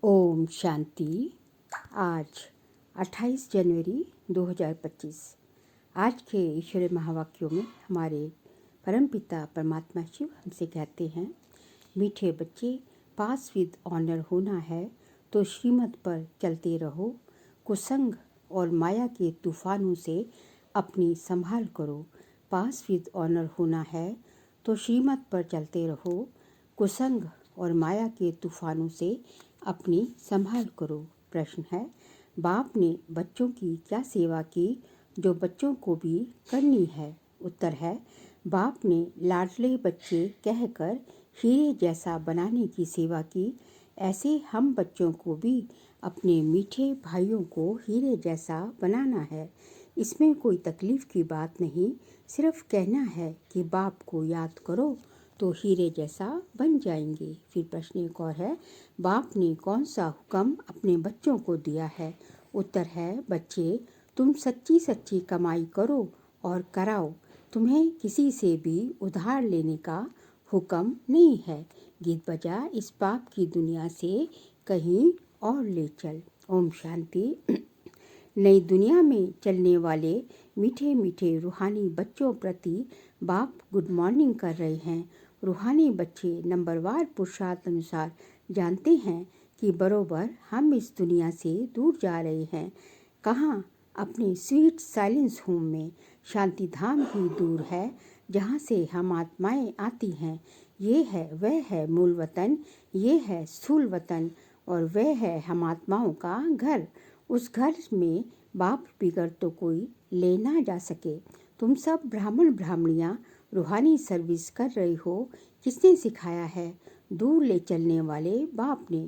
ओम शांति। आज 28 जनवरी 2025। आज के ईश्वरीय महावाक्यों में हमारे परमपिता परमात्मा शिव हमसे कहते हैं, मीठे बच्चे, पास विद ऑनर होना है तो श्रीमत पर चलते रहो। कुसंग और माया के तूफानों से अपनी संभाल करो। पास विद ऑनर होना है तो श्रीमत पर चलते रहो। कुसंग और माया के तूफानों से अपनी संभाल करो। प्रश्न है, बाप ने बच्चों की क्या सेवा की जो बच्चों को भी करनी है? उत्तर है, बाप ने लाडले बच्चे कहकर हीरे जैसा बनाने की सेवा की। ऐसे हम बच्चों को भी अपने मीठे भाइयों को हीरे जैसा बनाना है। इसमें कोई तकलीफ की बात नहीं, सिर्फ कहना है कि बाप को याद करो तो हीरे जैसा बन जाएंगे। फिर प्रश्न एक और है, बाप ने कौन सा हुक्म अपने बच्चों को दिया है? उत्तर है, बच्चे, तुम सच्ची सच्ची कमाई करो और कराओ। तुम्हें किसी से भी उधार लेने का हुक्म नहीं है। गीत बजा, इस पाप की दुनिया से कहीं और ले चल। ओम शांति। नई दुनिया में चलने वाले मीठे मीठे रूहानी बच्चों प्रति बाप गुड मॉर्निंग कर रहे हैं। रूहानी बच्चे नंबरवार पुरुषार्थ अनुसार जानते हैं कि बरोबर हम इस दुनिया से दूर जा रहे हैं। कहाँ? अपने स्वीट साइलेंस होम में। शांति धाम ही दूर है जहाँ से हम आत्माएं आती हैं। ये है, वह है मूल वतन, ये है स्थूल वतन, और वह है हम आत्माओं का घर। उस घर में बाप बिगड़ तो कोई ले ना जा सके। तुम सब ब्राह्मण ब्राह्मणियाँ रूहानी सर्विस कर रही हो। किसने सिखाया है? दूर ले चलने वाले बाप ने।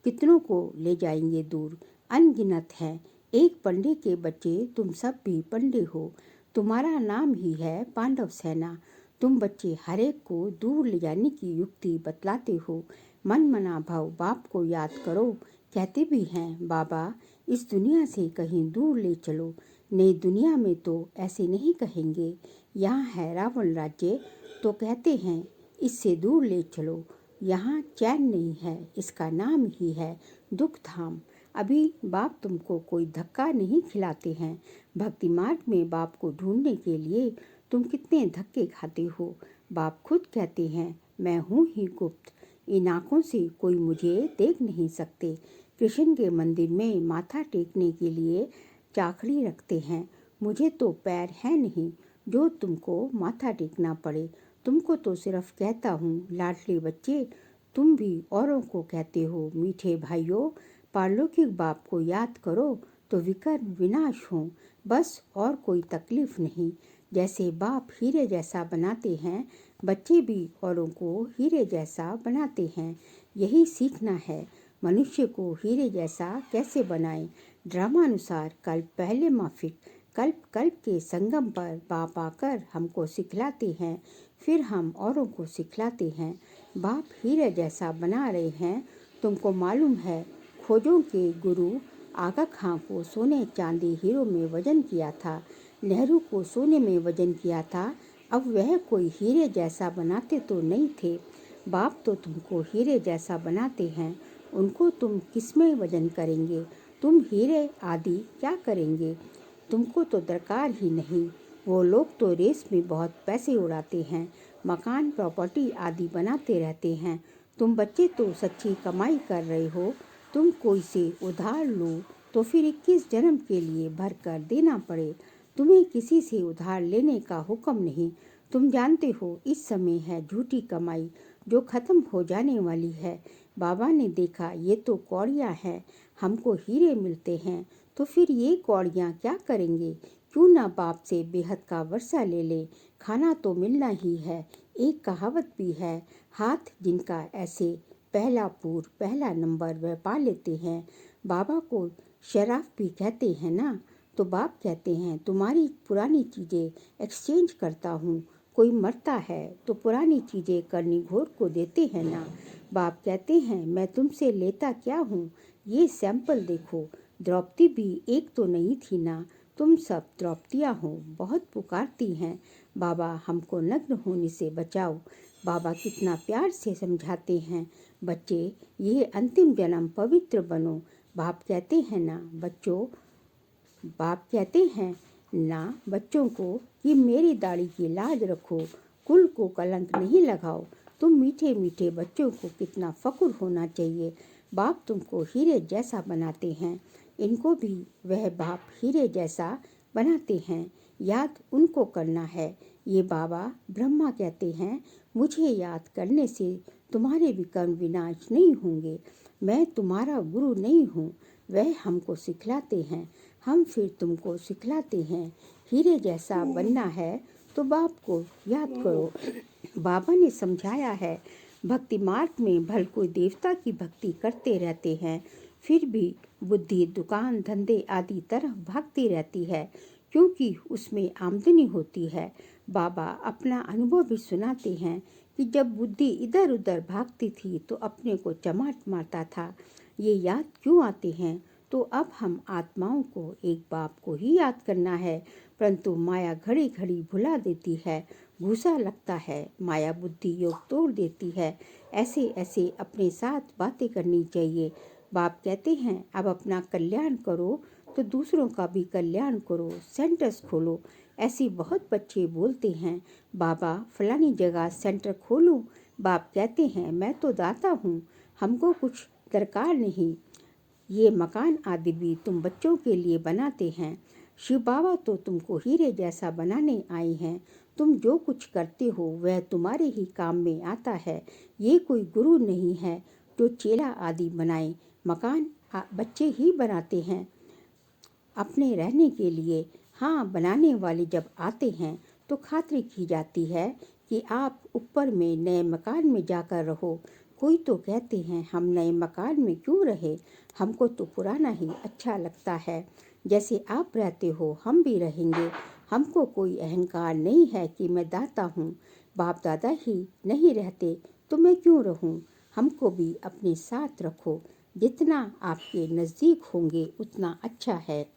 कितनों को ले जाएंगे दूर? अनगिनत है। एक पंडे के बच्चे तुम सब भी पंडे हो। तुम्हारा नाम ही है पांडव सेना। तुम बच्चे हर एक को दूर ले जाने की युक्ति बतलाते हो। मन मना भाव बाप को याद करो। कहते भी हैं, बाबा इस दुनिया से कहीं दूर ले चलो। नई दुनिया में तो ऐसे नहीं कहेंगे। यहाँ है रावण राज्य तो कहते हैं इससे दूर ले चलो। यहाँ चैन नहीं है, इसका नाम ही है दुख धाम। अभी बाप तुमको कोई धक्का नहीं खिलाते हैं। भक्ति मार्ग में बाप को ढूंढने के लिए तुम कितने धक्के खाते हो। बाप खुद कहते हैं, मैं हूँ ही गुप्त, इन आँखों से कोई मुझे देख नहीं सकते। कृष्ण के मंदिर में माथा टेकने के लिए चाखड़ी रखते हैं। मुझे तो पैर है नहीं जो तुमको माथा टेकना पड़े। तुमको तो सिर्फ कहता हूँ, लाडले बच्चे, तुम भी औरों को कहते हो, मीठे भाइयों, पारलौकिक बाप को याद करो तो विकर्म विनाश हो। बस और कोई तकलीफ नहीं। जैसे बाप हीरे जैसा बनाते हैं, बच्चे भी औरों को हीरे जैसा बनाते हैं। यही सीखना है, मनुष्य को हीरे जैसा कैसे बनाएं। ड्रामानुसार कल्प पहले माफिक, कल्प कल्प के संगम पर बाप आकर हमको सिखलाते हैं, फिर हम औरों को सिखलाते हैं। बाप हीरे जैसा बना रहे हैं। तुमको मालूम है, खोजों के गुरु आगा खां को सोने चांदी हीरो में वजन किया था, नेहरू को सोने में वजन किया था। अब वह कोई हीरे जैसा बनाते तो नहीं थे। बाप तो तुमको हीरे जैसा बनाते हैं। उनको तुम किसमें वजन करेंगे? तुम हीरे आदि क्या करेंगे? तुमको तो दरकार ही नहीं। वो लोग तो रेस में बहुत पैसे उड़ाते हैं, मकान प्रॉपर्टी आदि बनाते रहते हैं। तुम बच्चे तो सच्ची कमाई कर रहे हो। तुम कोई से उधार लो तो फिर 21 जन्म के लिए भर कर देना पड़े। तुम्हें किसी से उधार लेने का हुक्म नहीं। तुम जानते हो इस समय है झूठी कमाई जो खत्म हो जाने वाली है। बाबा ने देखा ये तो कौड़ियाँ हैं, हमको हीरे मिलते हैं, तो फिर ये कौड़ियाँ क्या करेंगे? क्यों ना बाप से बेहद का वर्षा ले ले, खाना तो मिलना ही है। एक कहावत भी है, हाथ जिनका ऐसे पहला पूर पहला नंबर वह पा लेते हैं। बाबा को शराफ भी कहते हैं ना, तो बाप कहते हैं तुम्हारी पुरानी चीज़ें एक्सचेंज करता हूँ। कोई मरता है तो पुरानी चीज़ें करनी घोर को देते हैं ना। बाप कहते हैं मैं तुमसे लेता क्या हूँ, ये सैंपल देखो। द्रौपदी भी एक तो नहीं थी ना, तुम सब द्रौपदियाँ हो, बहुत पुकारती हैं, बाबा हमको नग्न होने से बचाओ। बाबा कितना प्यार से समझाते हैं, बच्चे ये अंतिम जन्म पवित्र बनो। बाप कहते हैं ना बच्चों को कि मेरी दाढ़ी की लाज रखो, कुल को कलंक नहीं लगाओ। तुम मीठे मीठे बच्चों को कितना फ़क्र होना चाहिए। बाप तुमको हीरे जैसा बनाते हैं, इनको भी वह बाप हीरे जैसा बनाते हैं। याद उनको करना है। ये बाबा ब्रह्मा कहते हैं, मुझे याद करने से तुम्हारे विकर्म विनाश नहीं होंगे। मैं तुम्हारा गुरु नहीं हूँ, वह हमको सिखलाते हैं, हम फिर तुमको सिखलाते हैं। हीरे जैसा बनना है तो बाप को याद करो। बाबा ने समझाया है, भक्ति मार्ग में भल कोई देवता की भक्ति करते रहते हैं, फिर भी बुद्धि दुकान धंधे आदि तरफ भागती रहती है, क्योंकि उसमें आमदनी होती है। बाबा अपना अनुभव भी सुनाते हैं कि जब बुद्धि इधर उधर भागती थी तो अपने को चमाट मारता था। ये याद क्यों आते हैं? तो अब हम आत्माओं को एक बाप को ही याद करना है, परंतु माया घड़ी घड़ी भुला देती है, घूसा लगता है, माया बुद्धि योग तोड़ देती है। ऐसे ऐसे अपने साथ बातें करनी चाहिए। बाप कहते हैं, अब अपना कल्याण करो तो दूसरों का भी कल्याण करो, सेंटर्स खोलो। ऐसी बहुत बच्चे बोलते हैं, बाबा फलानी जगह सेंटर खोलूं। बाप कहते हैं, मैं तो दाता हूँ, हमको कुछ दरकार नहीं। ये मकान आदि भी तुम बच्चों के लिए बनाते हैं। शिव बाबा तो तुमको हीरे जैसा बनाने आए हैं। तुम जो कुछ करते हो वह तुम्हारे ही काम में आता है। ये कोई गुरु नहीं है जो चेला आदि बनाए। मकान बच्चे ही बनाते हैं अपने रहने के लिए। हाँ, बनाने वाले जब आते हैं तो खातिर की जाती है कि आप ऊपर में नए मकान में जाकर रहो। कोई तो कहते हैं, हम नए मकान में क्यों रहे, हमको तो पुराना ही अच्छा लगता है। जैसे आप रहते हो हम भी रहेंगे। हमको कोई अहंकार नहीं है कि मैं दाता हूँ। बाप दादा ही नहीं रहते तो मैं क्यों रहूँ। हमको भी अपने साथ रखो, जितना आपके नज़दीक होंगे उतना अच्छा है।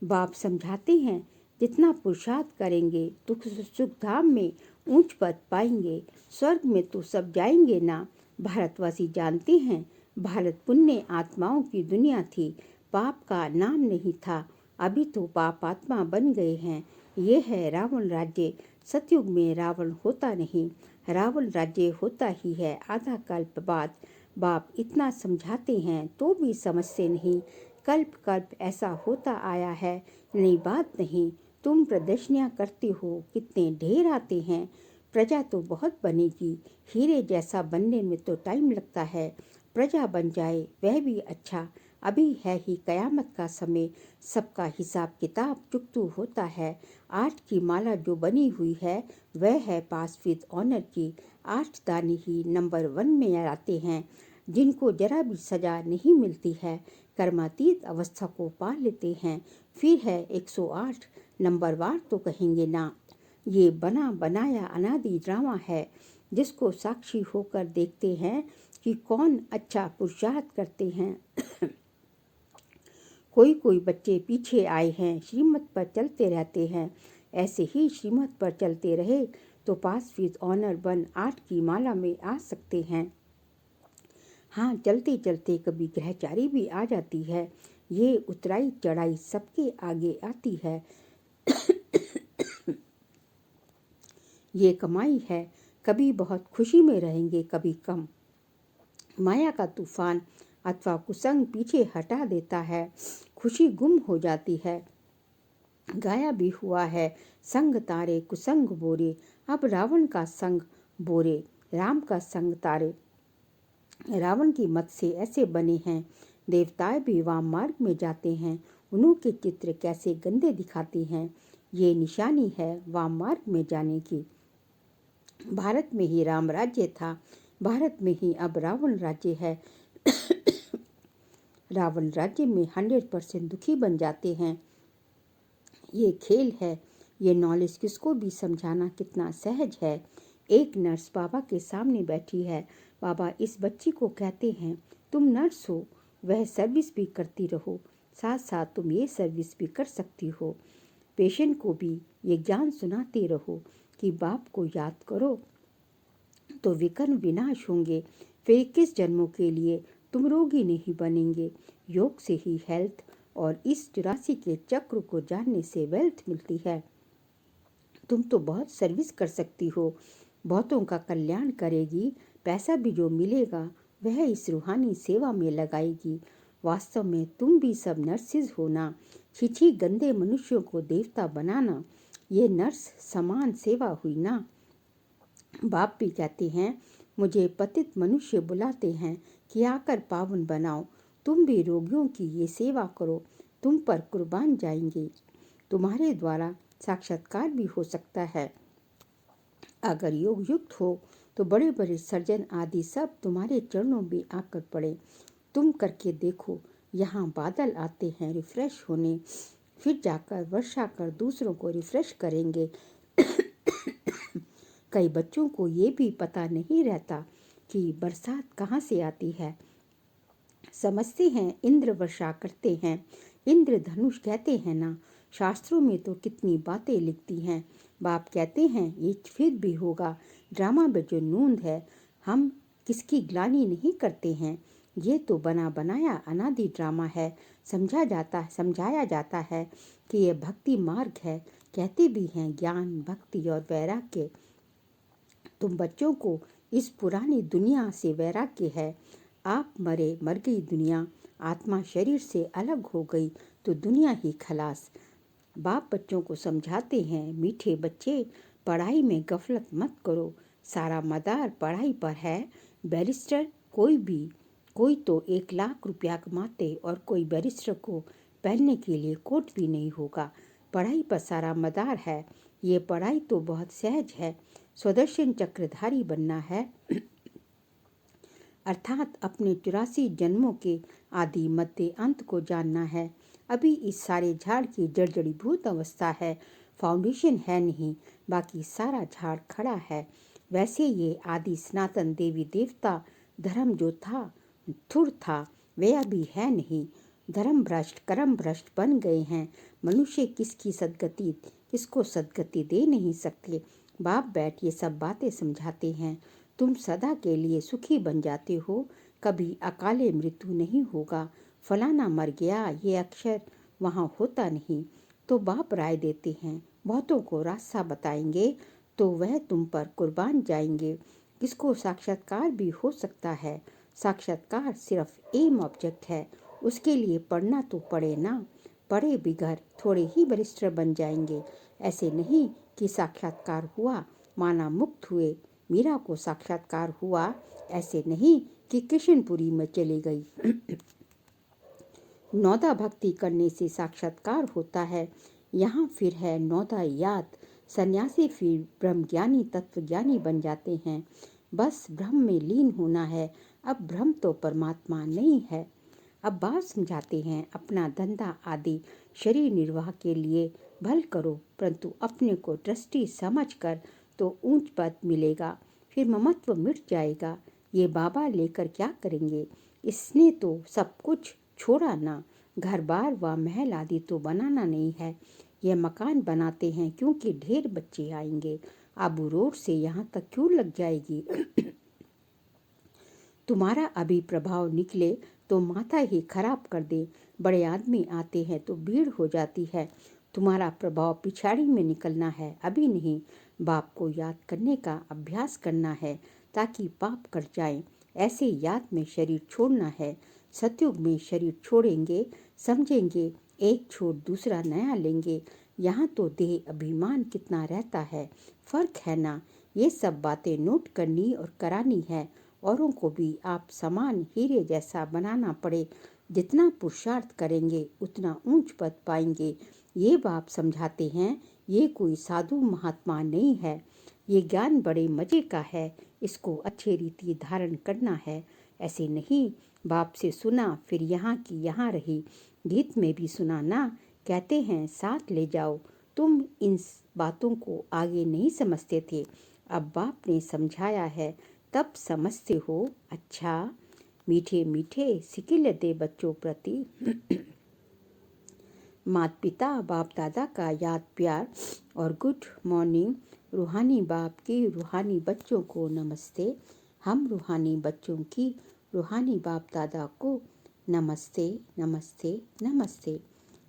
बाप समझाते हैं, जितना पुरुषार्थ करेंगे तो सुख धाम में ऊंच पद पाएंगे। स्वर्ग में तो सब जाएंगे ना। भारतवासी जानते हैं, भारत पुण्य आत्माओं की दुनिया थी, पाप का नाम नहीं था। अभी तो पाप आत्मा बन गए हैं। ये है रावण राज्य। सतयुग में रावण होता नहीं, रावण राज्य होता ही है आधा कल्प बाद। बाप इतना समझाते हैं तो भी समझते नहीं। कल्प कल्प ऐसा होता आया है, नई बात नहीं। तुम प्रदर्शनियाँ करते हो, कितने ढेर आते हैं। प्रजा तो बहुत बनेगी, हीरे जैसा बनने में तो टाइम लगता है। प्रजा बन जाए वह भी अच्छा। अभी है ही कयामत का समय, सबका हिसाब किताब चुकतू होता है। 8 की माला जो बनी हुई है वह है पास विद ऑनर की। 8 दानी ही नंबर 1 में आते हैं, जिनको जरा भी सजा नहीं मिलती है, कर्मातीत अवस्था को पा लेते हैं। फिर है 108 नंबरवार तो कहेंगे ना। ये बना बनाया अनादि ड्रामा है, जिसको साक्षी होकर देखते हैं कि कौन अच्छा पुरुषार्थ करते हैं। कोई कोई बच्चे पीछे आए हैं, श्रीमत पर चलते रहते हैं। ऐसे ही श्रीमत पर चलते रहे तो पास विद ऑनर बन 8 की माला में आ सकते हैं। हाँ, चलते चलते कभी ग्रहचारी भी आ जाती है। ये उतराई चढ़ाई सबके आगे आती है। ये कमाई है, कभी बहुत खुशी में रहेंगे, कभी कम। माया का तूफान अथवा कुसंग पीछे हटा देता है, खुशी गुम हो जाती है। गाया भी हुआ है, संग तारे कुसंग बोरे। अब रावण का संग बोरे, राम का संग तारे। रावण की मत से ऐसे बने हैं। देवताएं भी वाम मार्ग में जाते हैं, उन्हों के चित्र कैसे गंदे दिखाते हैं। ये निशानी है वाम मार्ग में जाने की। भारत में ही राम राज्य था, भारत में ही अब रावण राज्य है। रावण राज्य में 100% दुखी बन जाते हैं। ये खेल है, ये नॉलेज किसको भी समझाना कितना सहज है। एक नर्स बाबा के सामने बैठी है। बाबा इस बच्ची को कहते हैं, तुम नर्स हो, वह सर्विस भी करती रहो, साथ साथ तुम ये सर्विस भी कर सकती हो। पेशेंट को भी ये ज्ञान सुनाते रहो कि बाप को याद करो, तो विकर्ण विनाश होंगे। फिर 21 जन्मों के लिए तुम रोगी नहीं बनेंगे। योग से ही हेल्थ और इस 84 के चक्र को जानने से वेल्थ मिलती है। तुम तो बहुत सर्विस कर सकती हो, बहुतों का कल्याण करेगी। पैसा भी जो मिलेगा वह इस रूहानी सेवा में लगाएगी। वास्तव में तुम भी सब नर्सिस हो ना। छिछी गंदे मनुष्यों को देवता बनाना, ये नर्स समान सेवा हुई ना। बाप भी कहते हैं, मुझे पतित मनुष्य बुलाते हैं कि आकर पावन बनाओ। तुम भी रोगियों की ये सेवा करो, तुम पर कुर्बान जाएंगे। तुम्हारे द्वारा साक्षात्कार भी हो सकता है। अगर योग युक्त हो तो बड़े बड़े सर्जन आदि सब तुम्हारे चरणों में आकर पड़े। तुम करके देखो, यहाँ बादल आते हैं रिफ्रेश होने, फिर जाकर वर्षा कर दूसरों को रिफ्रेश करेंगे। कई बच्चों को ये भी पता नहीं रहता कि बरसात कहाँ से आती है। समझते हैं इंद्र वर्षा करते हैं, इंद्र धनुष कहते हैं ना। शास्त्रों में तो कितनी बातें लिखती हैं। बाप कहते हैं ये फिर भी होगा। ड्रामा में जो नूंद है, हम किसकी ग्लानि नहीं करते हैं। ये तो बना बनाया अनादि ड्रामा है। समझाया जाता है कि यह भक्ति मार्ग है। कहते भी हैं ज्ञान, भक्ति और वैराग्य। तुम बच्चों को इस पुरानी दुनिया से वैराग्य है। आप मर गई दुनिया, आत्मा शरीर से अलग हो गई तो दुनिया ही खलास। बाप बच्चों को समझाते हैं, मीठे बच्चे पढ़ाई में गफलत मत करो। सारा मदार पढ़ाई पर है। बैरिस्टर कोई तो 1 लाख रुपया कमाते और कोई बैरिस्टर को पहनने के लिए कोट भी नहीं होगा। पढ़ाई पर सारा मदार है। ये पढ़ाई तो बहुत सहज है। स्वदर्शन चक्रधारी बनना है, अर्थात अपने 84 जन्मों के आदि मध्य अंत को जानना है। अभी इस सारे झाड़ की जड़जड़ीभूत अवस्था है, फाउंडेशन है नहीं, बाकी सारा झाड़ खड़ा है। वैसे ये आदि सनातन देवी देवता धर्म जो था थुर था, वह अभी है नहीं। धर्म भ्रष्ट कर्म भ्रष्ट बन गए हैं। मनुष्य किसको सद्गति दे नहीं सकते। बाप बैठ ये सब बातें समझाते हैं। तुम सदा के लिए सुखी बन जाते हो, कभी अकाले मृत्यु नहीं होगा। फलाना मर गया ये अक्षर वहाँ होता नहीं। तो बाप राय देते हैं, बहुतों को रास्ता बताएंगे तो वह तुम पर कुर्बान जाएंगे। किसको साक्षात्कार भी हो सकता है। साक्षात्कार सिर्फ एम ऑब्जेक्ट है, उसके लिए पढ़ना तो पड़े ना। पढ़े बिगड़ थोड़े ही बैरिस्टर बन जाएंगे। ऐसे नहीं कि साक्षात्कार हुआ माना मुक्त हुए। मीरा को साक्षात्कार हुआ, ऐसे नहीं कि कृष्णपुरी में चली गई। नौदा भक्ति करने से साक्षात्कार होता है। यहाँ फिर है नौदा याद। सन्यासी फिर ब्रह्मज्ञानी तत्वज्ञानी बन जाते हैं। बस ब्रह्म में लीन होना है। अब ब्रह्म तो परमात्मा नहीं है। अब बात समझाते हैं, अपना धंधा आदि शरीर निर्वाह के लिए भल करो, परंतु अपने को ट्रस्टी समझकर तो ऊंच पद मिलेगा, फिर ममत्व मिट जाएगा। ये बाबा लेकर क्या करेंगे। इसने तो सब कुछ छोड़ा ना। घर बार व महल आदि तो बनाना नहीं है। यह मकान बनाते हैं क्योंकि ढेर बच्चे आएंगे। आबू रोड से यहाँ तक क्यों लग जाएगी। तुम्हारा अभी प्रभाव निकले तो माथा ही खराब कर दे। बड़े आदमी आते हैं तो भीड़ हो जाती है। तुम्हारा प्रभाव पिछाड़ी में निकलना है, अभी नहीं। बाप को याद करने का अभ्यास करना है ताकि पाप कट जाए। ऐसे याद में शरीर छोड़ना है। सतयुग में शरीर छोड़ेंगे, समझेंगे एक छोड़ दूसरा नया लेंगे। यहाँ तो देह अभिमान कितना रहता है, फर्क है ना। ये सब बातें नोट करनी और करानी है। औरों को भी आप समान हीरे जैसा बनाना पड़े। जितना पुरुषार्थ करेंगे उतना ऊंच पद पाएंगे। ये बाप समझाते हैं, ये कोई साधु महात्मा नहीं है। ये ज्ञान बड़े मजे का है, इसको अच्छे रीति धारण करना है। ऐसे नहीं बाप से सुना फिर यहाँ की यहाँ रही। गीत में भी सुना ना, कहते हैं साथ ले जाओ। तुम इन बातों को आगे नहीं समझते थे, अब बाप ने समझाया है तब समझते हो। अच्छा, मीठे मीठे सिकिल दे बच्चों प्रति माता पिता बाप दादा का याद प्यार और गुड मॉर्निंग। रूहानी बाप के रूहानी बच्चों को नमस्ते। हम रूहानी बच्चों की रूहानी बाप दादा को नमस्ते नमस्ते नमस्ते।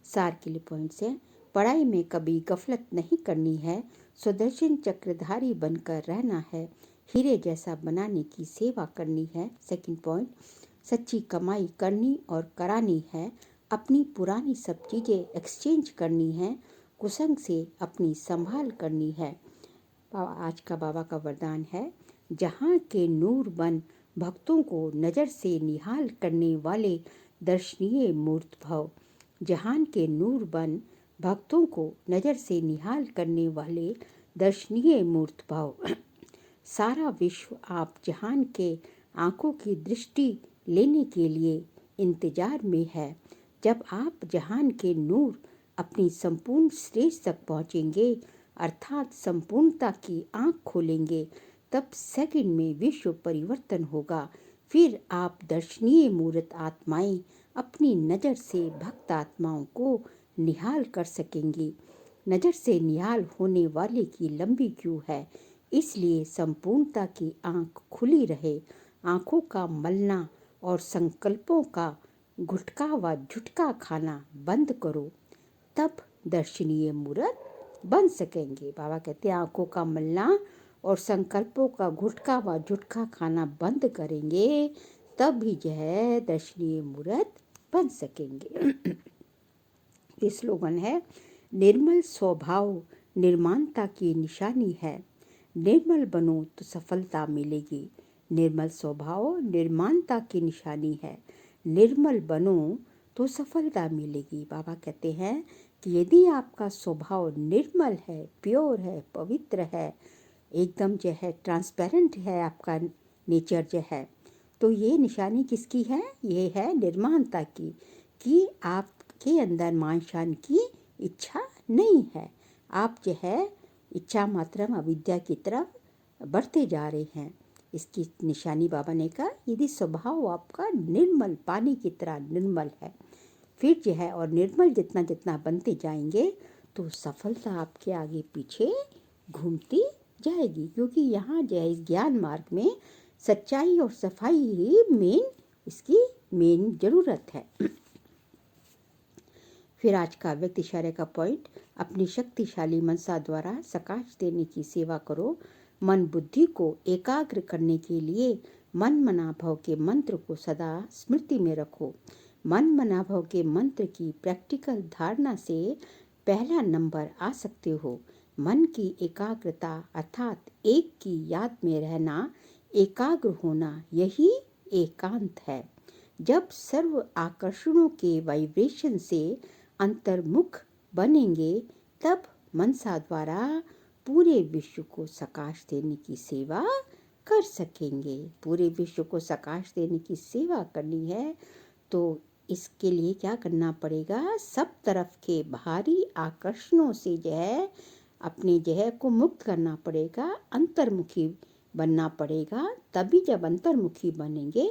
सार के लिए पॉइंट्स हैं। पढ़ाई में कभी गफलत नहीं करनी है, सुदर्शन चक्रधारी बनकर रहना है, हीरे जैसा बनाने की सेवा करनी है। सेकंड पॉइंट, सच्ची कमाई करनी और करानी है, अपनी पुरानी सब चीज़ें एक्सचेंज करनी है, कुसंग से अपनी संभाल करनी है। आज का बाबा का वरदान है, जहाँ के नूर बन भक्तों को नज़र से निहाल करने वाले दर्शनीय मूर्त भव। जहान के नूर बन भक्तों को नज़र से निहाल करने वाले दर्शनीय मूर्त भाव। सारा विश्व आप जहान के आँखों की दृष्टि लेने के लिए इंतजार में है। जब आप जहान के नूर अपनी संपूर्ण स्टेज तक पहुँचेंगे, अर्थात संपूर्णता की आँख खोलेंगे, तब सेकंड में विश्व परिवर्तन होगा। फिर आप दर्शनीय मूर्त आत्माएं अपनी नज़र से भक्त आत्माओं को निहाल कर सकेंगी। नज़र से निहाल होने वाले की लंबी क्यों है, इसलिए संपूर्णता की आँख खुली रहे। आँखों का मलना और संकल्पों का गुटका व झुटका खाना बंद करो, तब दर्शनीय मूर्त बन सकेंगे। बाबा कहते हैं आँखों का मलना और संकल्पों का गुटका व झुटका खाना बंद करेंगे, तब भी जो है दर्शनीय मूर्त बन सकेंगे। ये स्लोगन है, निर्मल स्वभाव निर्माणता की निशानी है, निर्मल बनो तो सफलता मिलेगी। निर्मल स्वभाव निर्माणता की निशानी है, निर्मल बनो तो सफलता मिलेगी। बाबा कहते हैं कि यदि आपका स्वभाव निर्मल है, प्योर है, पवित्र है, एकदम जो है ट्रांसपेरेंट है, आपका नेचर जो है, तो ये निशानी किसकी है? ये है निर्माणता की, कि आपके अंदर मान शान की इच्छा नहीं है। आप जो है इच्छा मात्रम अविद्या की तरफ बढ़ते जा रहे हैं। इसकी निशानी बाबा ने कहा, यदि स्वभाव आपका निर्मल पानी की तरह निर्मल है, फिर जो है और निर्मल जितना जितना बनते जाएंगे तो सफलता आपके आगे पीछे घूमती जाएगी। क्योंकि यहाँ जो है इस ज्ञान मार्ग में सच्चाई और सफाई ही इसकी मेन ज़रूरत है। फिर आज का व्यक्ति इशारे का पॉइंट, अपनी शक्तिशाली मनसा द्वारा सकाश देने की सेवा करो। मन बुद्धि को एकाग्र करने के लिए मन मनाभव के मंत्र को सदा स्मृति में रखो। मन मनाभव के मंत्र की प्रैक्टिकल धारणा से पहला नंबर आ सकते हो। मन की एकाग्रता अर्थात एक की याद में रहना, एकाग्र होना, यही एकांत है। जब सर्व आकर्षणों के वाइब्रेशन से अंतर्मुख बनेंगे, तब मनसा द्वारा पूरे विश्व को सकाश देने की सेवा कर सकेंगे। पूरे विश्व को सकाश देने की सेवा करनी है तो इसके लिए क्या करना पड़ेगा? सब तरफ के बाहरी आकर्षणों से जो है अपने जो है को मुक्त करना पड़ेगा, अंतर्मुखी बनना पड़ेगा। तभी जब अंतर्मुखी बनेंगे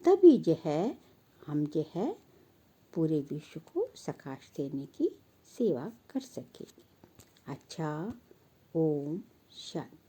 तभी जो है हम जो है पूरे विश्व को सकाश देने की सेवा कर सकेंगे। अच्छा, ओम शांति।